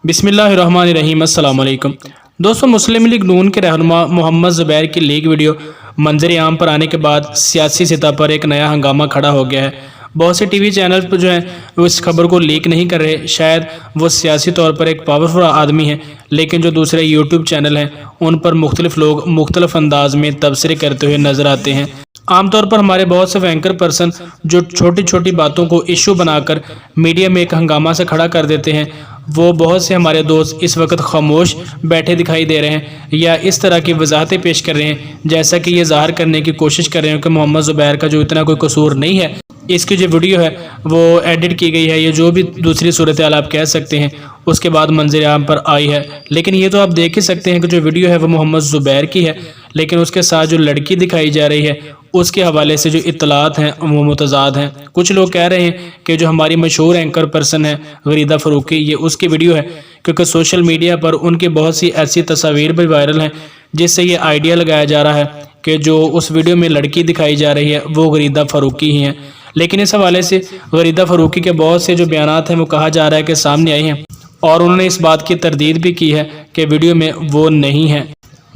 बिस्मिल्लाहिर्रहमानिर्रहीम। अस्सलाम वालेकुम दोस्तों, मुस्लिम लीग नून के रहनुमा मोहम्मद ज़ुबैर की लीक वीडियो मंजर आम पर आने के बाद सियासी सतह पर एक नया हंगामा खड़ा हो गया है। बहुत से टीवी चैनल पर जो हैं वो इस खबर को लीक नहीं कर रहे। शायद वो सियासी तौर पर एक पावरफुल आदमी है, लेकिन जो दूसरे यूट्यूब चैनल हैं उन पर मुख्तलिफ लोग मुख्तलिफ अंदाज में तबसरे करते हुए नजर आते हैं। आमतौर पर हमारे बहुत से एंकर पर्सन जो छोटी छोटी बातों को इशू बनाकर मीडिया में एक हंगामा से खड़ा कर देते हैं, वो बहुत से हमारे दोस्त इस वक्त खामोश बैठे दिखाई दे रहे हैं या इस तरह की वजाहतें पेश कर रहे हैं जैसा कि ये ज़ाहिर करने की कोशिश कर रहे हैं कि मोहम्मद ज़ुबैर का जो इतना कोई कसूर नहीं है। इसकी जो वीडियो है वो एडिट की गई है, ये जो भी दूसरी सूरत हाल आप कह सकते हैं उसके बाद मंजर आम पर आई है। लेकिन ये तो आप देख ही सकते हैं कि जो वीडियो है वो मोहम्मद ज़ुबैर की है, लेकिन उसके साथ जो लड़की दिखाई जा रही है उसके हवाले से जो इत्तलात हैं वो मुतज़ाद हैं। कुछ लोग कह रहे हैं कि जो हमारी मशहूर एंकर पर्सन है गरीदा फ़ारूकी, ये उसकी वीडियो है, क्योंकि सोशल मीडिया पर उनकी बहुत सी ऐसी तस्वीर भी वायरल हैं जिससे ये आइडिया लगाया जा रहा है कि जो उस वीडियो में लड़की दिखाई जा रही है वो गरीदा फ़ारूकी ही हैं। लेकिन इस हवाले से गरीदा फ़ारूकी के बहुत से जो बयानात हैं वो कहा जा रहा है कि सामने आए हैं और उन्होंने इस बात की तरदीद भी की है कि वीडियो में वो नहीं है।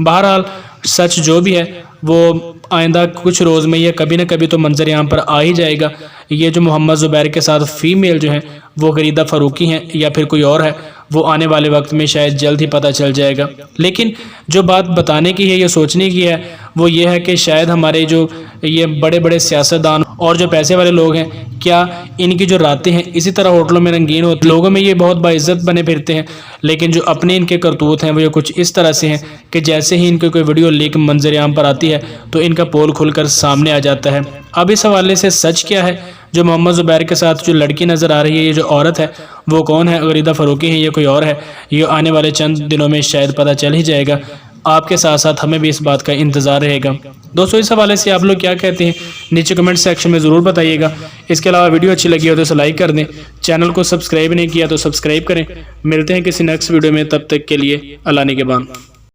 बहरहाल सच जो भी है वो आइंदा कुछ रोज़ में या कभी ना कभी तो मंजर आम पर आ ही जाएगा। ये जो मोहम्मद ज़ुबैर के साथ फ़ीमेल जो है वो गरीदा फ़ारूकी हैं या फिर कोई और है, वो आने वाले वक्त में शायद जल्द ही पता चल जाएगा। लेकिन जो बात बताने की है या सोचने की है वो ये है कि शायद हमारे जो ये बड़े बड़े सियासतदान और जो पैसे वाले लोग हैं, क्या इनकी जो रातें हैं इसी तरह होटलों में रंगीन होती, लोगों में ये बहुत बाइज़्ज़त बने फिरते हैं, लेकिन जो अपने इनके करतूत हैं वो ये कुछ इस तरह से हैं कि जैसे ही इनकी कोई वीडियो लीक मंजर आम पर आती है तो इनका पोल खुलकर सामने आ जाता है। अब इस हवाले से सच क्या है, जो मोहम्मद ज़ुबैर के साथ जो लड़की नज़र आ रही है, ये जो औरत है वो कौन है, गरीदा फ़ारूकी है या कोई और है, ये आने वाले चंद दिनों में शायद पता चल ही जाएगा। आपके साथ साथ हमें भी इस बात का इंतज़ार रहेगा। दोस्तों, इस हवाले से आप लोग क्या कहते हैं नीचे कमेंट सेक्शन में ज़रूर बताइएगा। इसके अलावा वीडियो अच्छी लगी हो तो इसे लाइक कर दें, चैनल को सब्सक्राइब नहीं किया तो सब्सक्राइब करें। मिलते हैं किसी नेक्स्ट वीडियो में, तब तक के लिए अल्लाह निगहबान।